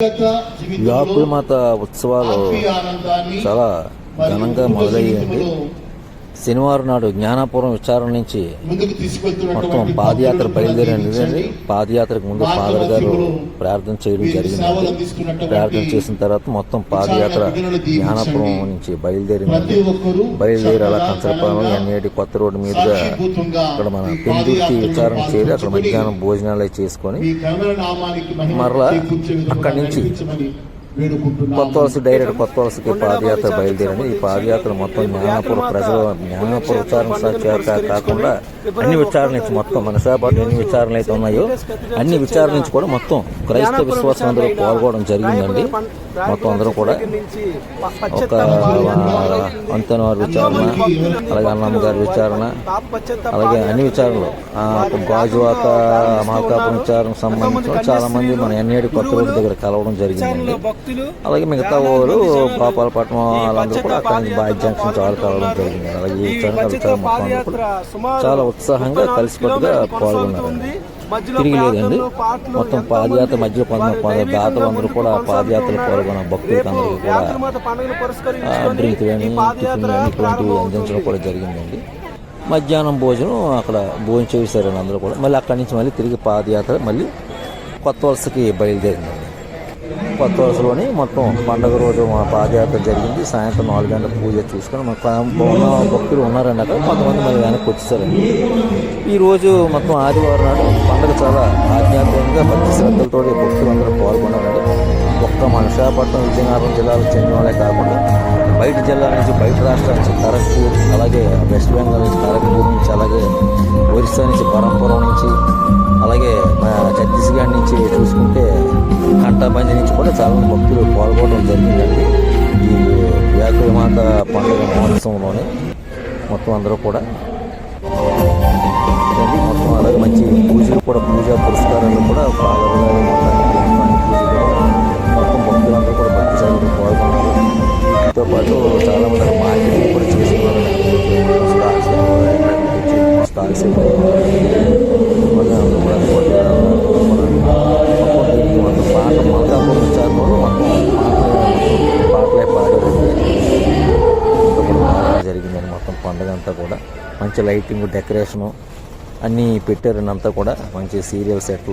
వ్యాకుల మాత ఉత్సవాలు చాలా ఘనంగా మొదలయ్యాయండి. శనివారం నాడు జ్ఞానాపురం విచారణ నుంచి మొత్తం పాదయాత్ర బయలుదేరండి. పాదయాత్రకు ముందు ఫాదర్ గారు ప్రార్థన చేయడం జరిగింది. ప్రార్థన చేసిన తర్వాత మొత్తం పాదయాత్ర జ్ఞానాపురం నుంచి బయలుదేరి అలా కంచరపాలెం ఎన్ఏడి కొత్త రోడ్డు మీదుగా అక్కడ మన పెందుర్తి విచారణ చేరి అక్కడ మధ్యాహ్నం భోజనాలు చేసుకొని మరలా అక్కడి నుంచి కొత్త వలస డైరెక్ట్ కొత్త వలసకి పాదయాత్ర బయలుదేరింది. ఈ పాదయాత్ర మొత్తం జ్ఞానాపుర ప్రజలు జ్ఞానాపుర విచారణ కాకుండా అన్ని విచారణ నుంచి మొత్తం మన విశాఖపట్నం ఎన్ని విచారణలు అయితే ఉన్నాయో అన్ని విచారణ నుంచి కూడా మొత్తం క్రైస్తవ విశ్వాసం అందరూ పాల్గొనడం జరిగిందండి. మొత్తం అందరూ కూడా ఒక అంతనవారి విచారణ, అలాగే అన్నమ్మ గారి విచారణ, అలాగే అన్ని విచారణలు గాజువాక మార్కాపురం విచారణకు సంబంధించిన చాలా మంది మన ఎన్ఏడి కొత్త రోడ్డు దగ్గర కలవడం జరిగిందండి. అలాగే మిగతా ఊరు గోపాలపట్నం వాళ్ళందరూ కూడా అక్కడి నుంచి బాయ్ జంక్షన్ చాలా కలవడం జరిగింది. అలాగే ఈ విచారణ మొత్తం కూడా చాలా ఉత్సాహంగా కలిసికట్టుగా పాల్గొన్నారండి. తిరిగి లేదండి. మొత్తం పాదయాత్ర మధ్య దాతలు అందరూ కూడా పాదయాత్రలు పాల్గొన్న భక్తులకు అందరికీ కూడా డ్రింక్ కానీ టిఫిన్ కానీ ఇటువంటివి అందించడం కూడా జరిగిందండి. మధ్యాహ్నం భోజనం అక్కడ భోజనం చేశారండి అందరూ కూడా. మళ్ళీ అక్కడి నుంచి మళ్ళీ తిరిగి పాదయాత్ర మళ్ళీ కొత్త వలసకి బయలుదేరిందండి. కొత్త వలసలోని మొత్తం పండుగ రోజు మా పాదయాత్ర జరిగింది. సాయంత్రం 4 గంటల పూజ చూసుకొని భక్తులు ఉన్నారండి అక్కడ. కొంతమంది మళ్ళీ వెనక్కి వచ్చేసారండి. ఈరోజు మొత్తం ఆదివారం నాడు పండుగ చాలా ఆధ్యాత్మికంగా భక్తి శ్రద్ధలతో భక్తులు అందరూ పాల్గొన్నారండి. ఒక్క మన విశాఖపట్నం విజయనగరం జిల్లాలకు చెందిన వాళ్ళే కాకుండా బయట జిల్లాల నుంచి బయట రాష్ట్రాల నుంచి ఖరగ్పూర్, అలాగే వెస్ట్ బెంగాల్ నుంచి ఖరగ్పూర్ నుంచి, అలాగే ఒరిస్సా నుంచి బరంపురం నుంచి, అలాగే ఛత్తీస్గఢ్ నుంచి చూసుకుంటే కంటాబంది నుంచి కూడా చాలా భక్తులు పాల్గొనడం జరిగిందండి. ఈ వ్యాకుల మాత పండుగ మహోత్సవంలోనే మొత్తం అందరూ కూడా మొత్తం అలాగే మంచి పూజలు కూడా పూజా పురస్కారాలు కూడా మొత్తం భక్తులందరూ కూడా భక్తి సేవలు పాల్గొన్నారు. దీంతో పాటు చాలామంది మార్కెటింగ్ కూడా చేసుకున్నారు. స్టాల్స్ మల్కాపురం విచారణలో పాటలే పాడారు జరిగిందని మొత్తం పండుగ అంతా కూడా మంచి లైటింగ్ డెకరేషను అన్నీ పెట్టారండి. అంతా కూడా మంచి సీరియల్ సెట్లు